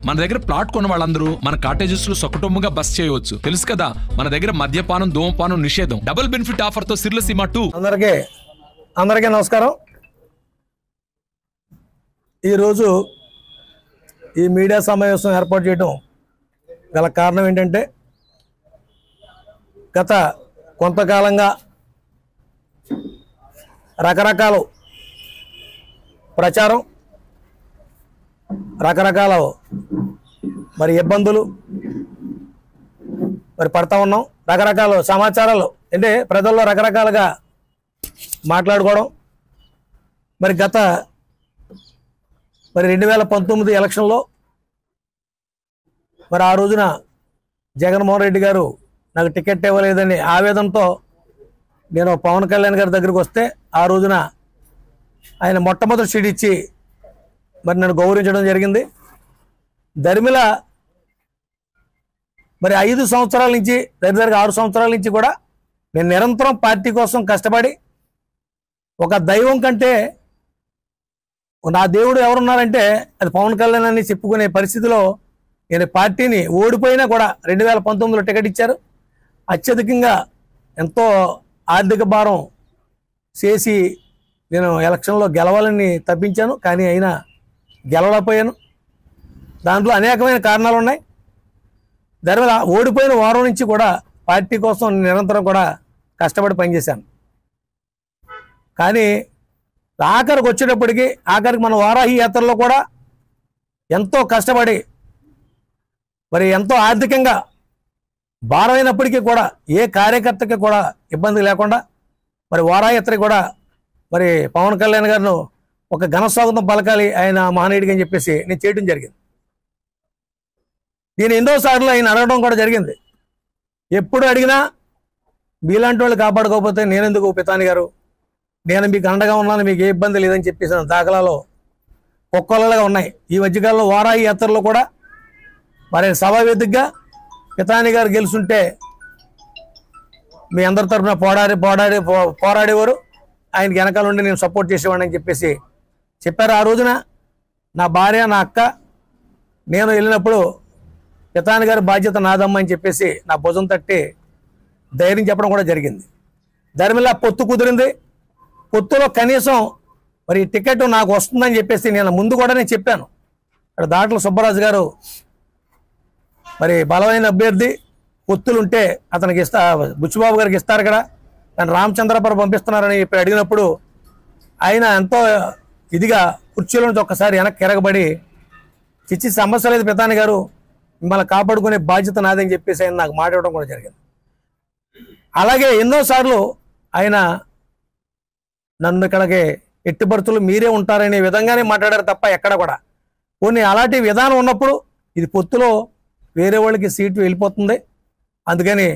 మన దగ్గర ప్లాట్ కొన్న వాళ్ళందరూ మన కాటేజెస్ లో సకుటుంబంగా బస్ చేయవచ్చు. తెలుసు కదా, మన దగ్గర మద్యపానం ధూమపానం నిషేధం. డబుల్ బెనిఫిట్ ఆఫర్ తో సిర్లసీమ 2. అందరికీ నమస్కారం. ఈరోజు ఈ మీడియా సమావేశం ఏర్పాటు చేయడం గల కారణం ఏంటంటే, గత కొంతకాలంగా రకరకాల ప్రచారం, రకరకాల ఇబ్బందులు పడతా ఉన్నాం. రకరకాల సమాచారాలు అంటే ప్రజల్లో రకరకాలుగా మాట్లాడుకోవడం. గత 2019 ఎలక్షన్లో ఆ రోజున జగన్మోహన్ రెడ్డి గారు నాకు టికెట్ ఇవ్వలేదని ఆవేదనతో నేను పవన్ కళ్యాణ్ గారి దగ్గరికి వస్తే, ఆ రోజున ఆయన మొట్టమొదటి సీట్ ఇచ్చి నన్ను గౌరవించడం జరిగింది. ధర్మిల 5 సంవత్సరాల నుంచి దగ్గర 6 సంవత్సరాల నుంచి కూడా నేను నిరంతరం పార్టీ కోసం కష్టపడి, ఒక దైవం కంటే నా దేవుడు ఎవరున్నారంటే అది పవన్ కళ్యాణ్ అని చెప్పుకునే పరిస్థితిలో నేను పార్టీని ఓడిపోయినా కూడా 2019లో టికెట్ ఇచ్చారు. అత్యధికంగా ఎంతో ఆర్థిక భారం చేసి నేను ఎలక్షన్లో గెలవాలని తప్పించాను, కానీ అయినా గెలవలేకపోయాను. దాంట్లో అనేకమైన కారణాలు ఉన్నాయి. ధర్మిల ఓడిపోయిన వారం నుంచి కూడా పార్టీ కోసం నిరంతరం కూడా కష్టపడి పనిచేశాను. కానీ ఆఖరికి వచ్చేటప్పటికి మన వారాహి యాత్రలో కూడా ఎంతో కష్టపడి ఎంతో ఆర్థికంగా భారమైనప్పటికీ కూడా ఏ కార్యకర్తకి కూడా ఇబ్బంది లేకుండా వారాహి యాత్ర కూడా పవన్ కళ్యాణ్ గారిను ఒక ఘన స్వాగతం పలకాలి ఆయన మహనీయుడికి అని చెప్పేసి నేను చేయడం జరిగింది. నేను ఎన్నోసార్లు ఆయన అడగడం కూడా జరిగింది. ఎప్పుడు అడిగినా మీలాంటి వాళ్ళు కాపాడుకోకపోతే నేనెందుకు పితాని గారు, నేను మీకు అండగా ఉన్నాను, మీకు ఏ ఇబ్బంది లేదని చెప్పేసిన దాఖలాలు ఒక్కొక్కలుగా ఉన్నాయి. ఈ మధ్యకాలంలో వారాహి యాత్రలో కూడా సభావేదికగా పితాని గారు గెలుచుంటే మీ అందరి తరఫున పోరాడేవారు, ఆయనకి వెనకాల ఉండి నేను సపోర్ట్ చేసేవాడిని అని చెప్పేసి చెప్పారు. ఆ రోజున నా భార్య, నా అక్క, నేను వెళ్ళినప్పుడు పితాని గారి బాధ్యత నాదమ్మ అని చెప్పేసి నా భుజం తట్టి ధైర్యం చెప్పడం కూడా జరిగింది. ధర్మిల పొత్తు కుదిరింది. పొత్తులో కనీసం టికెట్ నాకు వస్తుందని చెప్పేసి నేను ముందు కూడా నేను చెప్పాను. ఇక్కడ దాట్ల సుబ్బరాజు గారు బలమైన అభ్యర్థి, పొత్తులుంటే అతనికి బుచ్చిబాబు గారికి ఇస్తారు కదా, నన్ను రామచంద్రపురం పంపిస్తున్నారని చెప్పి అడిగినప్పుడు ఆయన ఎంతో ఇదిగా కుర్చీలో నుంచి ఒక్కసారి వెనక్కి ఎరగబడి, చిచ్చి సమస్య లేదు పితాని గారు, మిమ్మల్ని కాపాడుకునే బాధ్యత నాదని చెప్పేసి ఆయన నాకు మాట్లాడడం కూడా జరిగింది. అలాగే ఎన్నోసార్లు ఆయన నన్ను ఇక్కడికి ఎట్టి పరిస్థితులు మీరే ఉంటారనే విధంగానే మాట్లాడారు తప్ప ఎక్కడ కూడా కొన్ని అలాంటి విధానం ఉన్నప్పుడు ఇది పొత్తులో వేరే వాళ్ళకి సీటు వెళ్ళిపోతుంది, అందుకని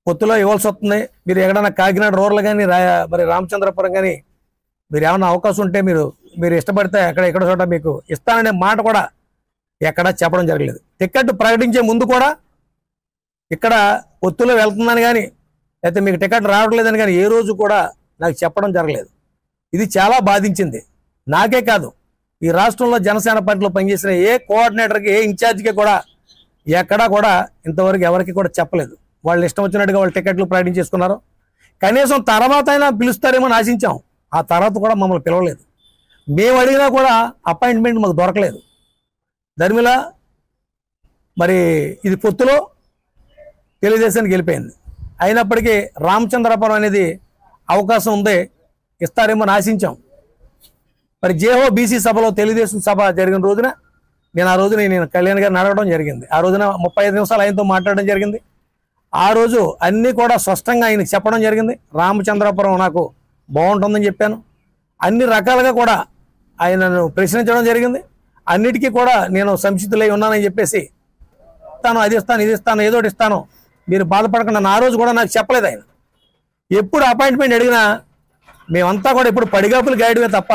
పొత్తులో ఇవ్వాల్సి వస్తుంది, మీరు ఎక్కడన్నా కాకినాడ రూరల్ కానీ రామచంద్రపురం కానీ మీరు ఏమన్నా అవకాశం ఉంటే మీరు ఇష్టపడితే ఎక్కడ చోట మీకు ఇస్తాననే మాట కూడా ఎక్కడా చెప్పడం జరగలేదు. టికెట్ ప్రకటించే ముందు కూడా ఇక్కడ పొత్తులో వెళ్తుందని కానీ లేకపోతే మీకు టికెట్ రావట్లేదని కానీ ఏ రోజు కూడా నాకు చెప్పడం జరగలేదు. ఇది చాలా బాధించింది. నాకే కాదు, ఈ రాష్ట్రంలో జనసేన పార్టీలో పనిచేసిన ఏ కోఆర్డినేటర్కి, ఏ ఇన్ఛార్జికి కూడా ఎక్కడా కూడా ఇంతవరకు ఎవరికి కూడా చెప్పలేదు. వాళ్ళు ఇష్టం వచ్చినట్టుగా వాళ్ళు టికెట్లు ప్రకటించేసుకున్నారు. కనీసం తర్వాత అయినా పిలుస్తారేమో అని ఆశించాం, ఆ తర్వాత కూడా మమ్మల్ని పిలవలేదు. మేము అడిగినా కూడా అపాయింట్మెంట్ మాకు దొరకలేదు. ధర్మిల ఇది పొత్తులో తెలుగుదేశానికి వెళ్ళిపోయింది. అయినప్పటికీ రామచంద్రపురం అనేది అవకాశం ఉంది, ఇస్తారేమో అని ఆశించాం. జేహో బీసీ సభలో తెలుగుదేశం సభ జరిగిన రోజున ఆ రోజున నేను కళ్యాణ్ గారిని అడగడం జరిగింది. ఆ రోజున 35 నిమిషాలు ఆయనతో మాట్లాడడం జరిగింది. ఆ రోజు అన్నీ కూడా స్పష్టంగా ఆయనకి చెప్పడం జరిగింది. రామచంద్రపురం నాకు బాగుంటుందని చెప్పాను. అన్ని రకాలుగా కూడా ఆయనను ప్రశ్నించడం జరిగింది. అన్నిటికీ కూడా నేను సంసిద్ధులై ఉన్నానని చెప్పేసి అది ఇస్తాను, ఇది ఇస్తాను, ఏదోటి ఇస్తాను, మీరు బాధపడకుండా ఆ రోజు కూడా నాకు చెప్పలేదు ఆయన. ఎప్పుడు అపాయింట్మెంట్ అడిగినా మేమంతా కూడా ఎప్పుడు పడిగాపులు గాయడమే తప్ప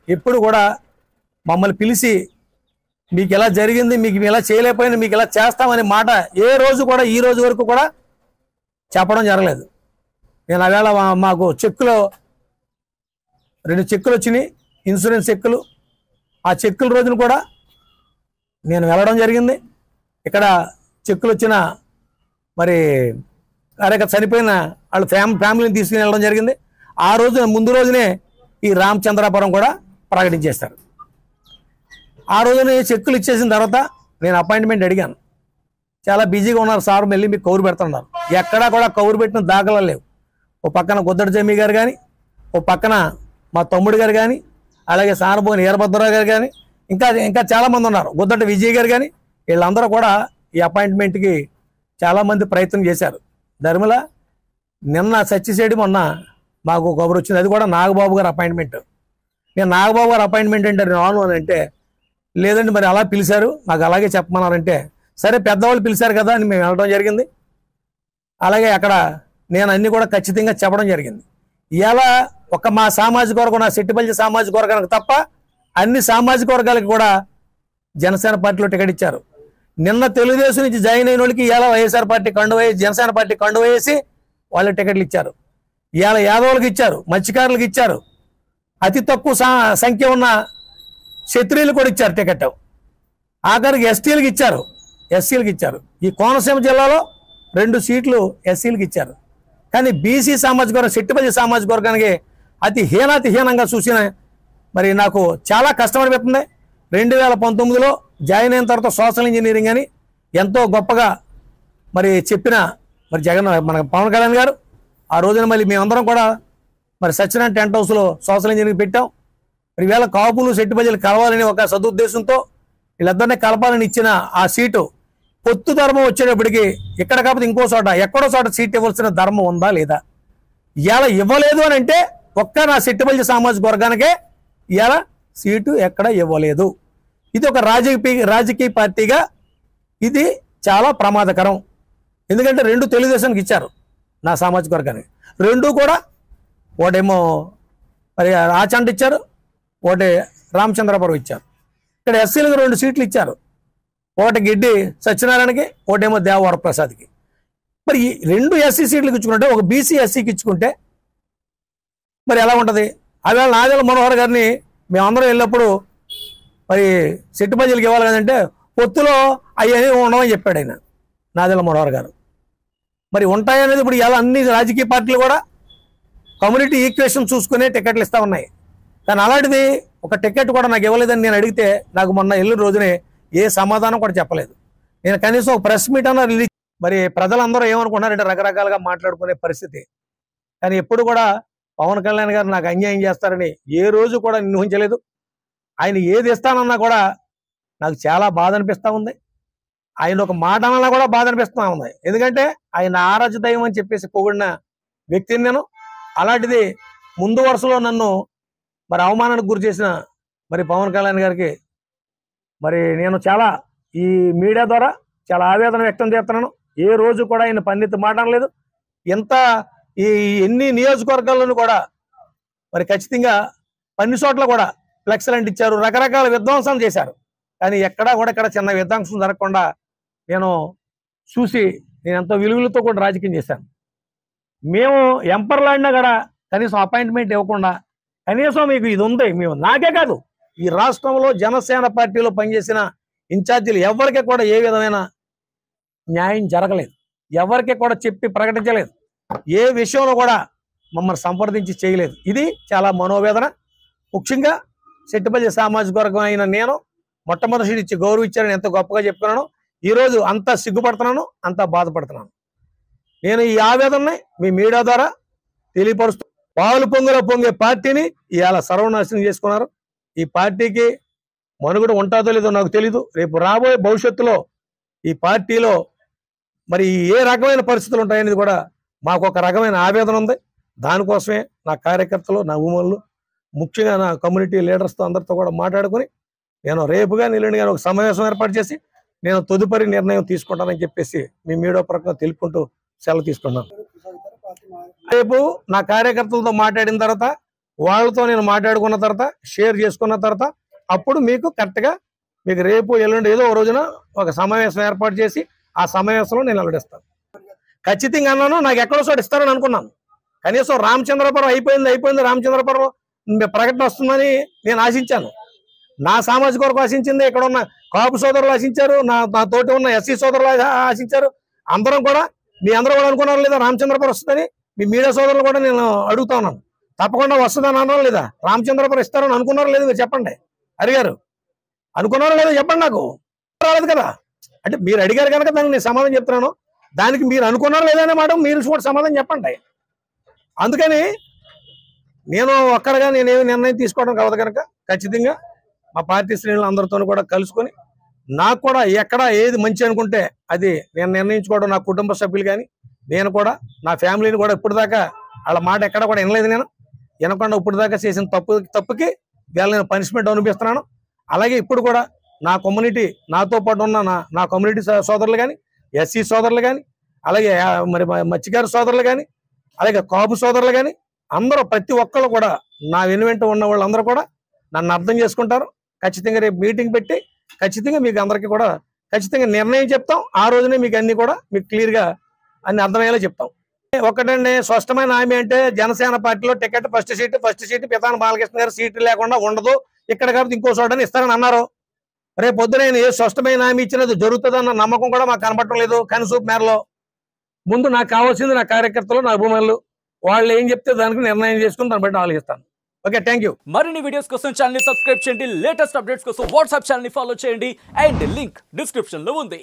ఎప్పుడు కూడా మమ్మల్ని పిలిచి మీకు ఎలా జరిగింది, మీకు ఎలా చేయలేకపోయినా మీకు ఎలా చేస్తామనే మాట ఏ రోజు కూడా ఈ రోజు వరకు కూడా చెప్పడం జరగలేదు. నేను ఆవేళ మాకు చెక్కులో 2 చెక్కులు వచ్చినాయి, ఇన్సూరెన్స్ చెక్కులు. ఆ చెక్కుల రోజున కూడా నేను వెళ్ళడం జరిగింది. ఇక్కడ చెక్కులు వచ్చిన మరి కార్యకర్త చనిపోయిన వాళ్ళ ఫ్యామిలీని తీసుకుని వెళ్ళడం జరిగింది. ఆ రోజు ముందు రోజునే ఈ రామచంద్రాపురం కూడా ప్రకటించేస్తారు. ఆ రోజునే చెక్కులు ఇచ్చేసిన తర్వాత నేను అపాయింట్మెంట్ అడిగాను. చాలా బిజీగా ఉన్నారు సార్, మళ్ళీ మీకు కౌరు పెడుతున్నారు. ఎక్కడా కూడా కౌరు పెట్టిన దాఖలా లేవు. ఓ పక్కన గుద్దడి జమీ గారు కానీ, ఓ పక్కన మా తమ్ముడు గారు కానీ, అలాగే సానభోని వీరభద్రరావు గారు కానీ, ఇంకా చాలామంది ఉన్నారు, గుద్దటి విజయ్ గారు కానీ, వీళ్ళందరూ కూడా ఈ అపాయింట్మెంట్కి చాలామంది ప్రయత్నం చేశారు. ధర్మల నిన్న సచ్చిసేడి మొన్న మాకు కబురు వచ్చింది, అది కూడా నాగబాబు గారు అపాయింట్మెంట్. నేను నాగబాబు గారు అపాయింట్మెంట్ అంటే రాను అని అంటే, లేదండి మరి అలా పిలిచారు మాకు అలాగే చెప్పమన్నారంటే, సరే పెద్దవాళ్ళు పిలిచారు కదా అని మేము వెళ్ళడం జరిగింది. అలాగే అక్కడ నేను అన్నీ కూడా ఖచ్చితంగా చెప్పడం జరిగింది. ఇలా ఒక మా సామాజిక వర్గం, నా సెట్టిపల్లి సామాజిక వర్గానికి తప్ప అన్ని సామాజిక వర్గాలకు కూడా జనసేన పార్టీలో టికెట్ ఇచ్చారు. నిన్న తెలుగుదేశం నుంచి జాయిన్ అయిన వాళ్ళకి ఇలా వైఎస్ఆర్ పార్టీ కండువేసి, జనసేన పార్టీ కండువేసి వాళ్ళు టికెట్లు ఇచ్చారు. ఇవాళ యాదవులకు ఇచ్చారు, మత్స్యకారులకు ఇచ్చారు, అతి తక్కువ సంఖ్య ఉన్న క్షత్రియులు కూడా ఇచ్చారు టికెట్. ఆఖరికి ఎస్టీలకు ఇచ్చారు, ఎస్సీలకు ఇచ్చారు. ఈ కోనసీమ జిల్లాలో 2 సీట్లు ఎస్సీలకు ఇచ్చారు. కానీ బీసీ సామాజిక వర్గం, సెట్టిపల్లి సామాజిక వర్గానికి అతి హీనంగా చూసిన మరి నాకు చాలా కష్టం అనిపిస్తుంది. 2019లో జాయిన్ అయిన తర్వాత సోషల్ ఇంజనీరింగ్ అని ఎంతో గొప్పగా మరి చెప్పిన మరి మన పవన్ కళ్యాణ్ గారు, ఆ రోజున మళ్ళీ మేమందరం కూడా మరి సత్యనారాయణ టెంట్ హౌస్లో సోషల్ ఇంజనీరింగ్ పెట్టాం. మరి ఈవేళ కాపులు సెట్టిపల్లిలు కలవాలని ఒక సదుద్దేశంతో వీళ్ళిద్దరినీ కలపాలని ఇచ్చిన ఆ సీటు పొత్తు ధర్మం వచ్చేటప్పటికి ఇక్కడ కాకపోతే ఇంకో చోట ఎక్కడో చోట సీట్ ఇవ్వాల్సిన ధర్మం ఉందా లేదా? ఇవాళ ఇవ్వలేదు అని అంటే ఒక్క నా సెట్టిపల్లి సామాజిక వర్గానికే ఇవాళ సీటు ఎక్కడ ఇవ్వలేదు. ఇది ఒక రాజకీయ పార్టీగా ఇది చాలా ప్రమాదకరం. ఎందుకంటే 2 తెలుగుదేశానికి ఇచ్చారు నా సామాజిక వర్గానికి, 2 కూడా ఒకటేమో మరి ఆచంట ఇచ్చారు, ఒకటి రామచంద్రపురం ఇచ్చారు. ఇక్కడ ఎస్సీలకు 2 సీట్లు ఇచ్చారు, ఒకటి గిడ్డి సత్యనారాయణకి, ఒకటేమో దేవవరప్రసాద్కి. మరి ఈ 2 ఎస్సీ సీట్లకు ఇచ్చుకుంటే ఒక బీసీ ఎస్సీకి ఇచ్చుకుంటే మరి ఎలా ఉంటుంది? అవేళ నాదెళ్ల మనోహర్ గారిని మేమందరం వెళ్ళినప్పుడు మరి సెట్టిపల్లికి ఇవ్వాలి కదంటే పొత్తులో అయ్యని ఉండమని చెప్పాడు ఆయన, నాదెళ్ల మనోహర్ గారు. మరి ఉంటాయనేది ఇప్పుడు ఇలా అన్ని రాజకీయ పార్టీలు కూడా కమ్యూనిటీ ఈక్వేషన్ చూసుకునే టికెట్లు ఇస్తూ ఉన్నాయి. కానీ అలాంటిది ఒక టికెట్ కూడా నాకు ఇవ్వలేదని నేను అడిగితే నాకు మొన్న వెళ్ళిన రోజునే ఏ సమాధానం కూడా చెప్పలేదు. నేను కనీసం ఒక ప్రెస్ మీట్ అన్న రిలీజ్. మరి ప్రజలందరూ ఏమనుకున్నారంటే రకరకాలుగా మాట్లాడుకునే పరిస్థితి. కానీ ఎప్పుడు కూడా పవన్ కళ్యాణ్ గారు నాకు అన్యాయం చేస్తారని ఏ రోజు కూడా ఊహించలేదు. ఆయన ఏది ఇస్తానన్నా కూడా నాకు చాలా బాధ అనిపిస్తూ ఉంది. ఆయన ఒక మాట అన్నా కూడా బాధ అనిపిస్తూ ఉంది. ఎందుకంటే ఆయన ఆరాధ్య దైవం అని చెప్పేసి పొగిడిన వ్యక్తిని నేను. అలాంటిది ముందు వరుసలో నన్ను మరి అవమానానికి గురి చేసిన మరి పవన్ కళ్యాణ్ గారికి మరి నేను చాలా ఈ మీడియా ద్వారా చాలా ఆవేదన వ్యక్తం చేస్తున్నాను. ఏ రోజు కూడా ఆయన పన్నెత్తి మాట్లాడలేదు. ఎంత ఈ ఎన్ని నియోజకవర్గాల్లోనూ కూడా మరి ఖచ్చితంగా అన్ని చోట్ల కూడా ఫ్లెక్స్లు అంటించారు, రకరకాల విధ్వంసాలు చేశారు. కానీ ఎక్కడా కూడా ఇక్కడ చిన్న విధ్వంసం జరగకుండా నేను చూసి నేను ఎంతో విలువలతో కూడా రాజకీయం చేశాను. మేము ఎంపర్లాడినా కూడా కనీసం అపాయింట్మెంట్ ఇవ్వకుండా, కనీసం మీకు ఇది ఉంది, మేము నాకే కాదు ఈ రాష్ట్రంలో జనసేన పార్టీలో పనిచేసిన ఇన్ఛార్జీలు ఎవరికి కూడా ఏ విధమైన న్యాయం జరగలేదు, ఎవరికి కూడా చెప్పి ప్రకటించలేదు, ఏ విషయంలో కూడా మమ్మల్ని సంప్రదించి చేయలేదు. ఇది చాలా మనోవేదన. ముఖ్యంగా సెట్టిపల్లి సామాజిక వర్గం అయిన నేను మొట్టమొదటి ఇచ్చి గౌరవించారని ఎంతో గొప్పగా చెప్పుకున్నాను. ఈరోజు అంత సిగ్గుపడుతున్నాను, అంత బాధపడుతున్నాను. నేను ఈ ఆవేదనని మీ మీడియా ద్వారా తెలియపరుస్తూ, పాలు పొంగులో పొంగే పార్టీని ఇవాళ సర్వనాశనం చేసుకున్నారు. ఈ పార్టీకి మనుగడ ఉంటుందో లేదో నాకు తెలీదు. రేపు రాబోయే భవిష్యత్తులో ఈ పార్టీలో మరి ఏ రకమైన పరిస్థితులు ఉంటాయనేది కూడా మాకు ఒక రకమైన ఆవేదన ఉంది. దానికోసమే నా కార్యకర్తలు, నా ఊమలు, ముఖ్యంగా నా కమ్యూనిటీ లీడర్స్తో అందరితో కూడా మాట్లాడుకుని నేను రేపుగా నిల్లుండిగా ఒక సమావేశం ఏర్పాటు చేసి నేను తదుపరి నిర్ణయం తీసుకుంటానని చెప్పేసి మీ మీడియా పరంగా తెలుపుకుంటూ సెలవు తీసుకున్నాను. రేపు నా కార్యకర్తలతో మాట్లాడిన తర్వాత, వాళ్ళతో నేను మాట్లాడుకున్న తర్వాత, షేర్ చేసుకున్న తర్వాత అప్పుడు మీకు కరెక్ట్గా మీకు రేపు ఎల్లుండి ఏదో ఒక రోజున ఒక సమావేశం ఏర్పాటు చేసి ఆ సమావేశంలో నేను వెల్లడిస్తాను. ఖచ్చితంగా అన్నాను, నాకు ఎక్కడో చోట ఇస్తారని అనుకున్నాను. కనీసం రామచంద్రపురం అయిపోయింది రామచంద్రపురం ప్రకటన వస్తుందని నేను ఆశించాను. నా సామాజిక వర్గం ఆశించింది, ఇక్కడ ఉన్న కాపు సోదరులు ఆశించారు, నా తోటి ఉన్న ఎస్సీ సోదరులు ఆశించారు. అందరం కూడా మీ అందరూ కూడా అనుకున్నారు లేదా రామచంద్రపురం వస్తుందని? మీ మీడియా సోదరులు కూడా నేను అడుగుతా ఉన్నాను, తప్పకుండా వస్తుందని అనడం లేదా? రామచంద్రపురం ఇస్తారని అనుకున్నారో లేదు మీరు చెప్పండి. అడిగారు అనుకున్నారో లేదో చెప్పండి, నాకు రాలేదు కదా. అంటే మీరు అడిగారు కనుక దానికి నేను సమాధానం చెప్తున్నాను. దానికి మీరు అనుకున్నారో లేదనే మాట మీరు కూడా సమాధానం చెప్పండి. అందుకని నేను ఒక్కడగా నేనేమి నిర్ణయం తీసుకోవడం కావదు కనుక ఖచ్చితంగా మా పార్టీ శ్రేణులు అందరితో కూడా కలుసుకొని నాకు కూడా ఎక్కడ ఏది మంచి అనుకుంటే అది నేను నిర్ణయించుకోవడం, నా కుటుంబ సభ్యులు కానీ నేను కూడా నా ఫ్యామిలీని కూడా ఇప్పటిదాకా వాళ్ళ మాట ఎక్కడ కూడా వినలేదు. నేను వినకుండా ఇప్పటిదాకా చేసిన తప్పుకి ఇవాళ నేను పనిష్మెంట్ అనిపిస్తున్నాను. అలాగే ఇప్పుడు కూడా నా కమ్యూనిటీ, నాతో పాటు ఉన్న నా కమ్యూనిటీ సోదరులు కానీ, ఎస్సీ సోదరులు కానీ, అలాగే మరి మత్స్యకారు సోదరులు కానీ, అలాగే కాపు సోదరులు కానీ అందరూ ప్రతి ఒక్కరు కూడా నా వెనువెంట ఉన్న వాళ్ళందరూ కూడా నన్ను అర్థం చేసుకుంటారు. ఖచ్చితంగా రేపు మీటింగ్ పెట్టి ఖచ్చితంగా మీకు అందరికీ కూడా ఖచ్చితంగా నిర్ణయం చెప్తాం. ఆ రోజునే మీకు అన్ని కూడా మీకు క్లియర్గా అన్ని అర్థమయ్యేలా చెప్తాం. ఒకటండి, స్పష్టమైన హామీ అంటే జనసేన పార్టీలో ticket first seat Pithani Balakrishna garu seat లేకుండా ఉండదు, ఇక్కడ కాబట్టి ఇంకో చోటని ఇస్తారని అన్నారు. రేపు పొద్దున ఏ స్పష్టమైన హామీ ఇచ్చినది జరుగుతుందన్న నమ్మకం కూడా మాకు కనపడటం లేదు. కనుసూపు మేరలో ముందు నాకు కావాల్సింది నా కార్యకర్తలు, నా అభిమానులు, వాళ్ళు ఏం చెప్తే దానికి నిర్ణయం చేసుకుని దాన్ని బట్టి ఆలోచిస్తాను. Okay, thank you. మరిన్ని వీడియోస్ కోసం ఛానల్ ని సబ్స్క్రైబ్ చేయండి, లేటెస్ట్ అప్డేట్స్ కోసం వాట్సాప్ ఛానల్ ని ఫాలో చేయండి అండ్ లింక్ డిస్క్రిప్షన్ లో ఉంది.